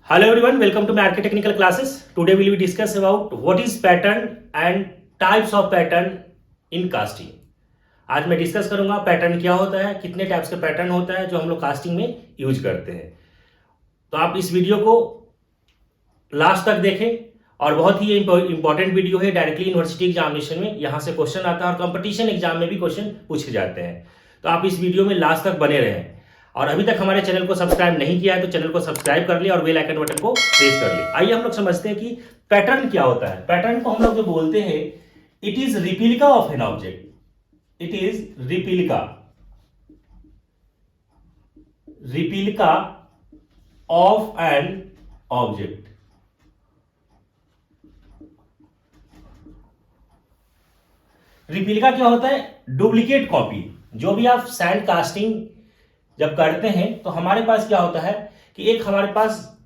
Hello everyone, welcome to my Architechnical classes. Today we will discuss about what is pattern and types of pattern in casting. आज मैं discuss करूंगा pattern क्या होता है, कितने types का पैटर्न होता है जो हम लोग कास्टिंग में यूज करते हैं। तो आप इस वीडियो को लास्ट तक देखें और बहुत ही इंपॉर्टेंट वीडियो है। डायरेक्टली यूनिवर्सिटी एग्जामिनेशन में यहाँ से क्वेश्चन आता है और कंपटीशन एग्जाम में भी क्वेश्चन पूछे जाते हैं। तो आप इस वीडियो में लास्ट तक बने रहें और अभी तक हमारे चैनल को सब्सक्राइब नहीं किया है तो चैनल को सब्सक्राइब कर लिया और बेल आइकन बटन को प्रेस कर लिया। आइए हम लोग समझते हैं कि पैटर्न क्या होता है। पैटर्न को हम लोग जो बोलते हैं, it is replica of an object. It is replica of an object. Replica क्या होता है? Duplicate copy. जो भी आप सैंड कास्टिंग जब करते हैं तो हमारे पास क्या होता है कि एक हमारे पास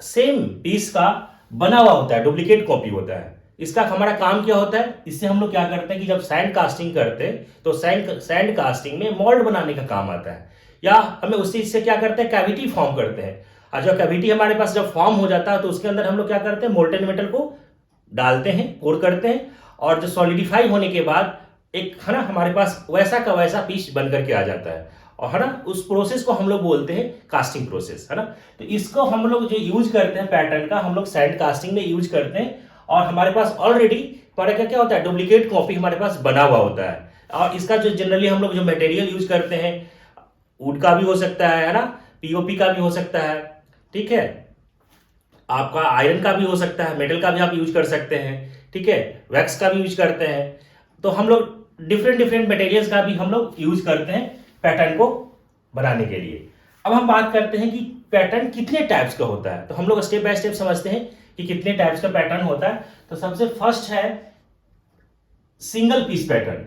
सेम पीस का बना हुआ होता है, डुप्लीकेट कॉपी होता है। इसका हमारा काम क्या होता है? इससे हम लोग क्या करते हैं कि जब सैंड कास्टिंग करते हैं तो सैंड कास्टिंग में मोल्ड बनाने का काम आता है, या हमें उसी से क्या करते हैं, कैविटी फॉर्म करते हैं। और जब कैविटी हमारे पास जब फॉर्म हो जाता है तो उसके अंदर हम लोग क्या करते हैं, मोल्टेन मेटल को डालते हैं, पोर करते हैं, और जो सॉलिडिफाई होने के बाद एक है ना हमारे पास वैसा का वैसा पीस बन करके आ जाता है। और है ना उस प्रोसेस को हम लोग बोलते हैं कास्टिंग प्रोसेस, है ना। तो इसको हम लोग जो यूज करते हैं पैटर्न का, हम लोग सैंड कास्टिंग में यूज करते हैं। और हमारे पास ऑलरेडी हमारे क्या होता है, डुप्लीकेट कॉपी हमारे पास बना हुआ होता है। और इसका जो जनरली हम लोग जो मटेरियल यूज करते हैं, वुड का भी हो सकता है ना, पीओपी का भी हो सकता है, ठीक है, आपका आयरन का भी हो सकता है, मेटल का भी आप यूज कर सकते हैं, ठीक है, वैक्स का भी यूज करते हैं। तो हम लोग डिफरेंट मटेरियल्स का भी हम लोग यूज करते हैं पैटर्न को बनाने के लिए। अब हम बात करते हैं कि पैटर्न कितने टाइप्स का होता है। तो हम लोग स्टेप बाय स्टेप समझते हैं कि कितने टाइप्स का पैटर्न होता है। तो सबसे फर्स्ट है single piece pattern.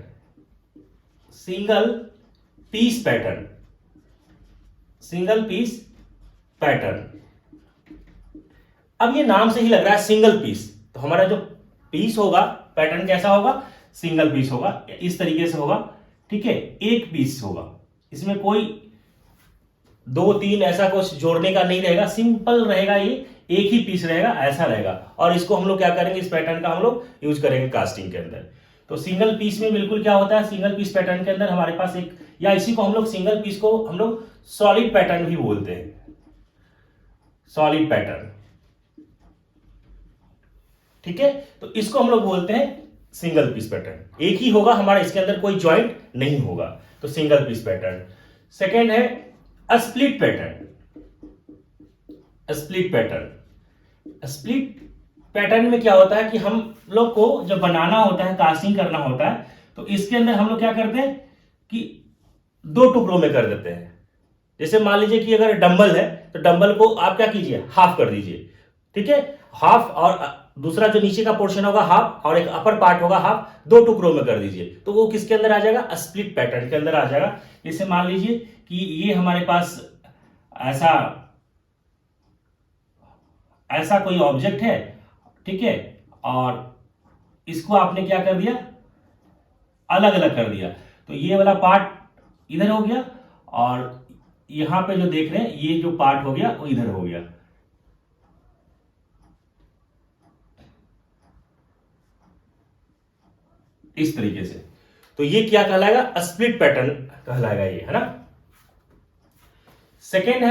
Single piece pattern. Single piece pattern. अब ये नाम से ही लग रहा है सिंगल पीस, तो हमारा जो पीस होगा पैटर्न कैसा होगा, सिंगल पीस होगा, इस तरीके से होगा, ठीक है, एक पीस होगा। इसमें कोई दो तीन ऐसा कुछ जोड़ने का नहीं रहेगा, सिंपल रहेगा, ये एक ही पीस रहेगा, ऐसा रहेगा। और इसको हम लोग क्या करेंगे, इस पैटर्न का हम लोग यूज करेंगे कास्टिंग के अंदर। तो सिंगल पीस में बिल्कुल क्या होता है, सिंगल पीस पैटर्न के अंदर हमारे पास एक, या इसी को हम लोग सिंगल पीस को हम लोग सॉलिड पैटर्न भी बोलते हैं, सॉलिड पैटर्न, ठीक है। तो इसको हम लोग बोलते हैं सिंगल पीस पैटर्न। एक ही होगा हमारा, इसके अंदर कोई जॉइंट नहीं होगा, तो सिंगल पीस पैटर्न। सेकेंड है split pattern. Split pattern. Split pattern में क्या होता है कि हम लोग को जब बनाना होता है, कास्टिंग करना होता है, तो इसके अंदर हम लोग क्या करते हैं कि दो टुकड़ों में कर देते हैं। जैसे मान लीजिए कि अगर डंबल है तो डंबल को आप क्या कीजिए, हाफ कर दीजिए, ठीक है, हाफ, और दूसरा जो नीचे का पोर्शन होगा हाफ, और एक अपर पार्ट होगा हाफ, दो टुकड़ों में कर दीजिए। तो वो किसके अंदर आ जाएगा, स्प्लिट पैटर्न के अंदर आ जाएगा। जैसे मान लीजिए कि ये हमारे पास ऐसा कोई ऑब्जेक्ट है, ठीक है, और इसको आपने क्या कर दिया, अलग अलग कर दिया। तो ये वाला पार्ट इधर हो गया, और यहां पे जो देख रहे हैं ये जो पार्ट हो गया वो इधर हो गया, इस तरीके से। तो ये क्या कहलाएगा, स्प्लिट पैटर्न कहलाएगा ये, है ना। सेकेंड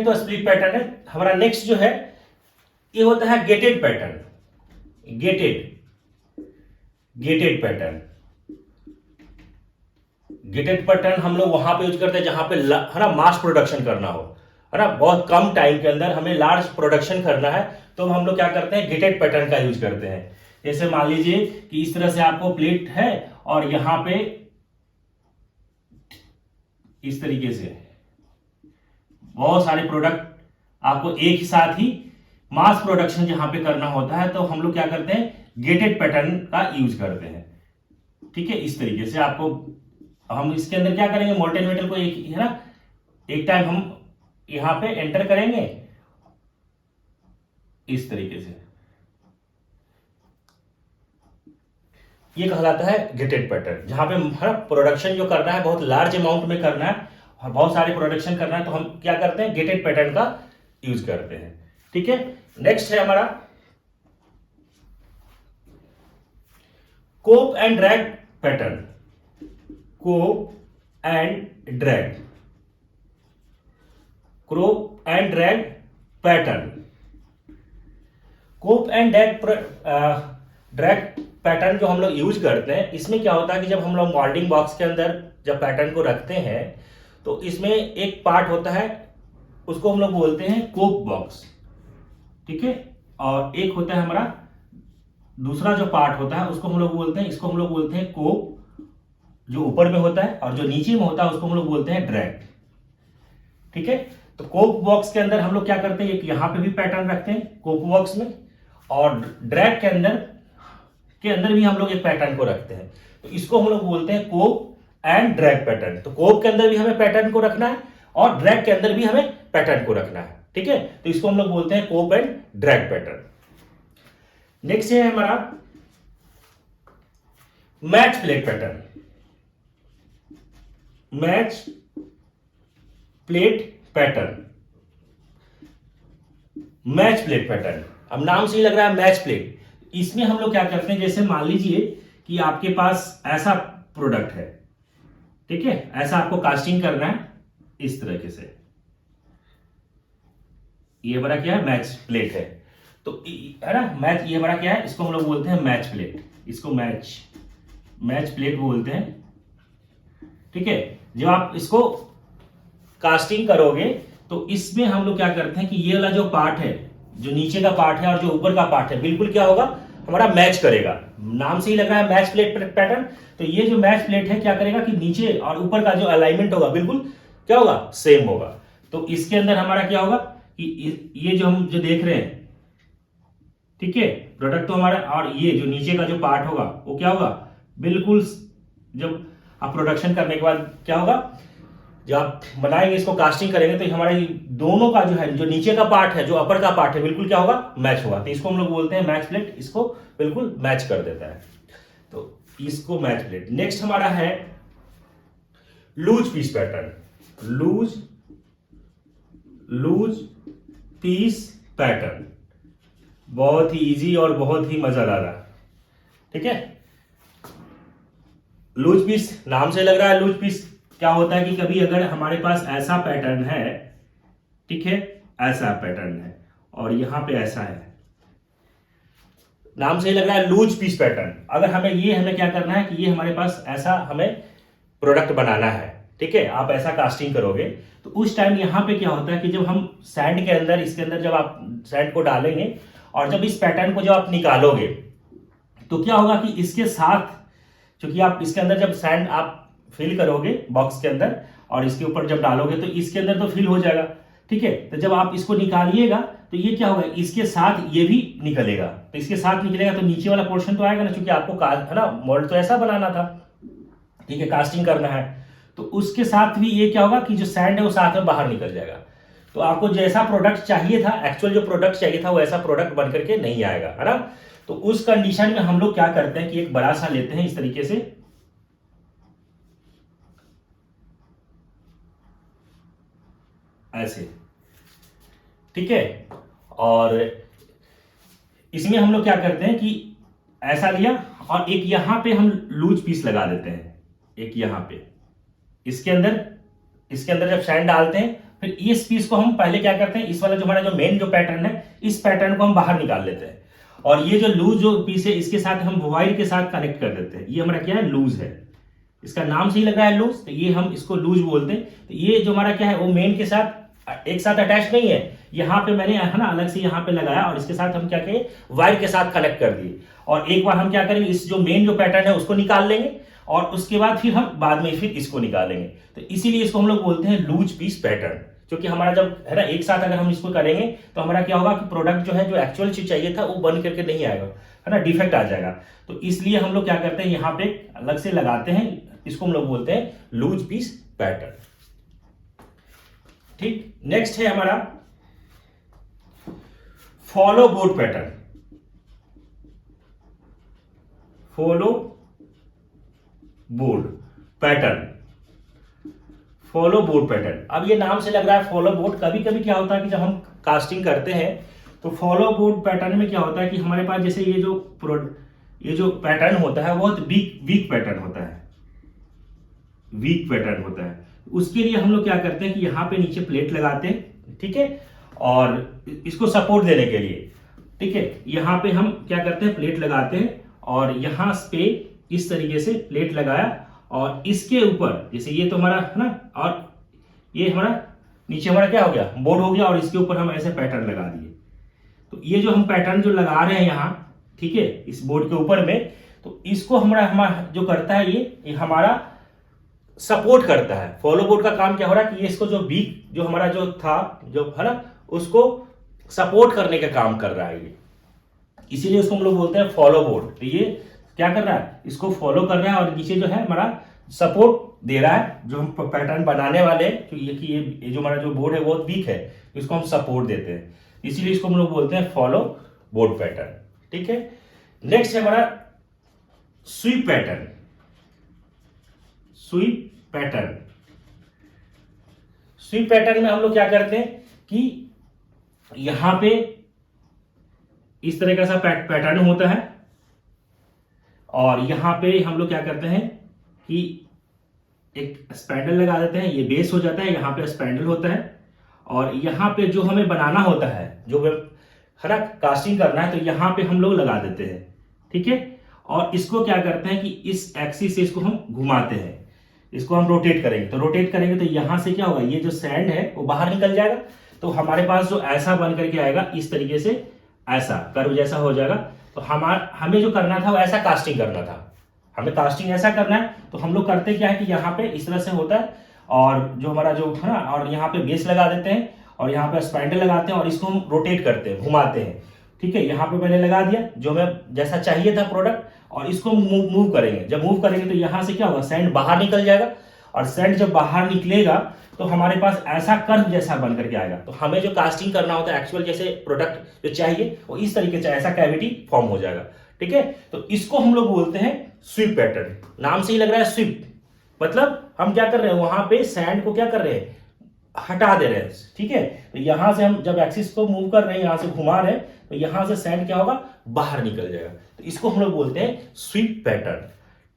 तो स्प्लिट पैटर्न है। हमारा नेक्स्ट जो है ये होता है gated pattern. Gated pattern. Gated pattern हम लोग वहां पे यूज करते हैं जहां पे है ना मास प्रोडक्शन करना हो, है ना, बहुत कम टाइम के अंदर हमें लार्ज प्रोडक्शन करना है, तो हम लोग क्या करते हैं, गेटेड पैटर्न का यूज करते हैं। जैसे मान लीजिए कि इस तरह से आपको प्लेट है और यहां पे इस तरीके से बहुत सारे प्रोडक्ट आपको एक ही साथ ही मास प्रोडक्शन जहां पे करना होता है, तो हम लोग क्या करते हैं, गेटेड पैटर्न का यूज करते हैं, ठीक है। इस तरीके से आपको हम इसके अंदर क्या करेंगे, मोल्टेन मेटल को एक, है ना, एक टाइम हम यहां पे एंटर करेंगे इस तरीके से, ये कहलाता है गेटेड पैटर्न। जहां पे प्रोडक्शन जो करना है बहुत लार्ज अमाउंट में करना है और बहुत सारे प्रोडक्शन करना है, तो हम क्या करते हैं, गेटेड पैटर्न का यूज करते हैं। ठीक है, नेक्स्ट है हमारा cope and drag pattern. Cope and drag, cope and drag pattern. Cope and drag pattern जो हम लोग यूज करते हैं, इसमें क्या होता है कि जब हम लोग मोल्डिंग बॉक्स के अंदर जब पैटर्न को रखते हैं तो इसमें एक पार्ट होता है, उसको हम लोग बोलते हैं कोप बॉक्स। ठीक है, और एक होता है हमारा दूसरा जो पार्ट होता है उसको हम लोग बोलते हैं, इसको हम लोग बोलते हैं कोप, जो ऊपर में होता है, और जो नीचे में होता है उसको हम लोग बोलते हैं ड्रैग। ठीक है, तो कोप बॉक्स के अंदर हम लोग क्या करते हैं, एक यहां पे भी पैटर्न रखते हैं कोप बॉक्स में, और ड्रैग के अंदर भी हम लोग एक पैटर्न को रखते हैं। तो इसको हम लोग बोलते हैं कोप एंड ड्रैग पैटर्न। तो कोप के अंदर भी हमें पैटर्न को रखना है और ड्रैग के अंदर भी हमें पैटर्न को रखना है। ठीक है, तो इसको हम लोग बोलते हैं cope and drag pattern. Next है हमारा match plate pattern. Match plate pattern, match plate pattern, अब नाम से ही लग रहा है मैच प्लेट। इसमें हम लोग क्या करते हैं, जैसे मान लीजिए कि आपके पास ऐसा प्रोडक्ट है, ठीक है, ऐसा आपको कास्टिंग करना है इस तरीके से, ये बड़ा क्या है, मैच प्लेट है, तो है ना, मैच, ये बड़ा क्या है, इसको हम लोग बोलते हैं मैच प्लेट, इसको मैच प्लेट बोलते हैं। ठीक है, जब आप इसको कास्टिंग करोगे तो इसमें हम लोग क्या करते हैं कि ये वाला जो पार्ट है, जो नीचे का पार्ट है और जो ऊपर का पार्ट है, बिल्कुल क्या होगा, हमारा मैच करेगा। नाम से ही लग रहा है मैच प्लेट पैटर्न। तो ये जो मैच प्लेट है क्या करेगा कि नीचे और ऊपर का जो अलाइनमेंट होगा बिल्कुल क्या होगा, सेम होगा। तो इसके अंदर हमारा क्या होगा कि ये जो हम जो देख रहे हैं, ठीक है, प्रोडक्ट तो हमारा, और ये जो नीचे का जो पार्ट होगा वो क्या होगा, बिल्कुल जब आप प्रोडक्शन करने के बाद क्या होगा, जब आप बनाएंगे इसको कास्टिंग करेंगे तो हमारे दोनों का जो है, जो नीचे का पार्ट है, जो अपर का पार्ट है, बिल्कुल क्या होगा, मैच होगा। तो इसको हम लोग बोलते हैं मैच प्लेट, इसको बिल्कुल मैच कर देता है, तो इसको मैच प्लेट। नेक्स्ट हमारा है loose piece pattern. Loose piece pattern, बहुत ही इजी और बहुत ही मजेदार। ठीक है, लूज पीस, नाम से लग रहा है लूज पीस। क्या होता है कि कभी अगर हमारे पास ऐसा पैटर्न है, ठीक है, ऐसा पैटर्न है और यहां पे ऐसा है, नाम से ही लग रहा है लूज पीस पैटर्न। अगर हमें क्या करना है कि ये हमारे पास ऐसा हमें प्रोडक्ट बनाना है, ठीक है, आप ऐसा कास्टिंग करोगे तो उस टाइम यहां पे क्या होता है कि जब हम सैंड के अंदर, इसके अंदर जब आप सैंड को डालेंगे और जब इस पैटर्न को जब आप निकालोगे तो क्या होगा कि इसके साथ, क्योंकि आप इसके अंदर जब सैंड आप फिल करोगे बॉक्स के अंदर और इसके ऊपर जब डालोगे तो इसके अंदर तो फिल हो जाएगा। ठीक है, तो जब आप इसको निकालिएगा तो ये क्या होगा, इसके साथ ये भी निकलेगा। तो इसके साथ निकलेगा तो नीचे वाला पोर्शन तो आएगा ना, क्योंकि आपको है ना, मोल्ड तो ऐसा बनाना था, ठीक है, कास्टिंग करना है, तो उसके साथ भी ये क्या होगा कि जो सैंड है वो साथ में बाहर निकल जाएगा। तो आपको जैसा प्रोडक्ट चाहिए था, एक्चुअल जो प्रोडक्ट चाहिए था, वो ऐसा प्रोडक्ट बन करके नहीं आएगा, है ना। तो उस कंडीशन में हम लोग क्या करते हैं कि एक बड़ा सा लेते हैं इस तरीके से, ऐसे, ठीक है, और इसमें हम लोग क्या करते हैं कि ऐसा लिया और एक यहां पे हम लूज पीस लगा देते हैं, एक यहां पे, इसके अंदर जब सैंड डालते हैं, फिर इस पीस को हम पहले क्या करते हैं, इस वाला जो हमारा जो मेन जो पैटर्न है, इस पैटर्न को हम बाहर निकाल लेते हैं और ये जो लूज जो पीस है इसके साथ हम वायर के साथ कनेक्ट कर देते हैं। ये हमारा क्या है, लूज है, इसका नाम से ही लग रहा है लूज, तो ये हम इसको लूज बोलते हैं। तो ये जो हमारा क्या है वो मेन के साथ एक साथ अटैच नहीं है, यहां पे मैंने है ना अलग से यहां पे लगाया और इसके साथ हम क्या किए, वायर के साथ कनेक्ट कर दिए। और एक बार हम क्या करेंगे, इस जो मेन जो पैटर्न है उसको निकाल लेंगे और उसके बाद फिर हम बाद में फिर इसको निकालेंगे। तो इसीलिए इसको हम लोग बोलते हैं लूज पीस पैटर्न, क्योंकि हमारा जब है ना एक साथ अगर हम इसको करेंगे तो हमारा क्या होगा कि प्रोडक्ट जो है, जो एक्चुअल चीज चाहिए था वो बन करके नहीं आएगा, है ना, डिफेक्ट आ जाएगा। तो इसलिए हम लोग क्या करते हैं, यहाँ पे अलग से लगाते हैं, इसको हम लोग बोलते हैं लूज पीस पैटर्न। ठीक, नेक्स्ट है हमारा follow board pattern. Follow board pattern, follow board pattern. अब ये नाम से लग रहा है फॉलो बोर्ड, कभी कभी क्या होता है कि जब हम कास्टिंग करते हैं तो फॉलो बोर्ड पैटर्न में क्या होता है कि हमारे पास जैसे ये जो पैटर्न होता है बहुत वीक पैटर्न होता है, वीक पैटर्न होता है। उसके लिए हम लोग क्या करते हैं कि यहाँ पे नीचे प्लेट लगाते हैं, ठीक है, और इसको सपोर्ट देने के लिए, ठीक है, यहाँ पे हम क्या करते हैं प्लेट लगाते हैं और यहाँ पे इस तरीके से प्लेट लगाया और इसके ऊपर जैसे ये तो हमारा है ना, और ये हमारा नीचे हमारा क्या हो गया बोर्ड हो गया और इसके ऊपर हम ऐसे पैटर्न लगा दिए। तो ये जो हम पैटर्न जो लगा रहे हैं यहाँ, ठीक है, इस बोर्ड के ऊपर में, तो इसको हमारा जो करता है ये हमारा सपोर्ट करता है। फॉलो बोर्ड का काम क्या हो रहा है कि ये इसको जो वीक जो हमारा जो था जो है ना उसको सपोर्ट करने का काम कर रहा है ये, इसीलिए उसको हम लोग बोलते हैं फॉलो बोर्ड। तो ये क्या कर रहा है, इसको फॉलो कर रहा है और नीचे जो है हमारा सपोर्ट दे रहा है जो हम पैटर्न बनाने वाले हैं, क्योंकि ये जो हमारा जो बोर्ड है बहुत वीक है, इसको हम सपोर्ट देते हैं, इसीलिए इसको हम लोग बोलते हैं फॉलो बोर्ड पैटर्न, ठीक है। नेक्स्ट है हमारा sweep pattern. Sweep pattern, sweep pattern में हम लोग क्या करते हैं कि यहां पे इस तरह का सा पैटर्न होता है और यहां पे हम लोग क्या करते हैं कि एक स्पैंडल लगा देते हैं, ये बेस हो जाता है, यहां पे स्पैंडल होता है और यहां पे जो हमें बनाना होता है जो है ना कास्टिंग करना है, तो यहां पे हम लोग लगा देते हैं, ठीक है। और इसको क्या करते हैं कि इस एक्सिस से इसको हम घुमाते हैं, इसको हम रोटेट करेंगे, तो रोटेट करेंगे तो यहां से क्या होगा, ये जो सैंड है वो बाहर निकल जाएगा, तो हमारे पास जो ऐसा बन करके आएगा इस तरीके से ऐसा कर्व जैसा हो जाएगा। तो हमें जो करना था वो ऐसा कास्टिंग करना था, हमें कास्टिंग ऐसा करना है, तो हम लोग करते क्या है कि यहाँ पे इस तरह से होता है और जो हमारा जो है ना, और यहाँ पे बेस लगा देते हैं और यहाँ पे स्पाइंडल लगाते हैं और इसको हम रोटेट करते हैं, घुमाते हैं, ठीक है। यहाँ पे मैंने लगा दिया जो हमें जैसा चाहिए था प्रोडक्ट, और इसको मूव करेंगे। जब मूव करेंगे तो यहाँ से क्या होगा, सैंड बाहर निकल जाएगा और सैंड जब बाहर निकलेगा तो हमारे पास ऐसा कर्व जैसा बन करके आएगा। तो हमें जो कास्टिंग करना होता है एक्चुअल जैसे प्रोडक्ट जो चाहिए वो इस तरीके से ऐसा कैविटी फॉर्म हो जाएगा, ठीक है। तो इसको हम लोग बोलते हैं स्वीप पैटर्न। नाम से ही लग रहा है स्वीप, मतलब हम क्या कर रहे हैं वहां पे सैंड को क्या कर रहे हैं, हटा दे रहे हैं, ठीक है। तो यहां से हम जब एक्सिस को मूव कर रहे हैं, यहां से घुमा रहे हैं, तो यहां से सैंड क्या होगा, बाहर निकल जाएगा। तो इसको हम लोग बोलते हैं स्वीप पैटर्न,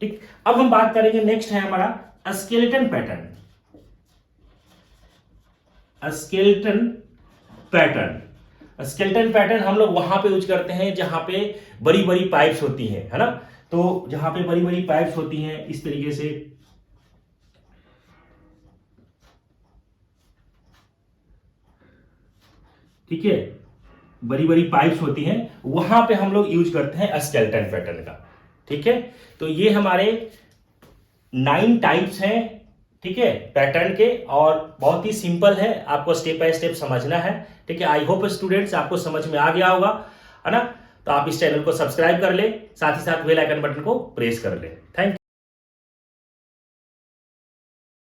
ठीक। अब हम बात करेंगे, नेक्स्ट है हमारा skeleton pattern. Skeleton pattern, skeleton pattern हम लोग वहां पे यूज करते हैं जहां पे बड़ी बड़ी पाइप्स होती हैं, है ना। तो जहां पे बड़ी बड़ी पाइप्स होती हैं इस तरीके से, ठीक है, बड़ी बड़ी पाइप्स होती हैं, वहां पे हम लोग यूज करते हैं स्केलेटन पैटर्न का, ठीक है। तो ये हमारे 9 टाइप्स हैं, ठीक है, पैटर्न के, और बहुत ही सिंपल है, आपको स्टेप बाय स्टेप समझना है, ठीक है। आई होप स्टूडेंट्स आपको समझ में आ गया होगा, है ना। तो आप इस चैनल को सब्सक्राइब कर ले, साथ ही साथ बेल आइकन बटन को प्रेस कर ले। Thank you.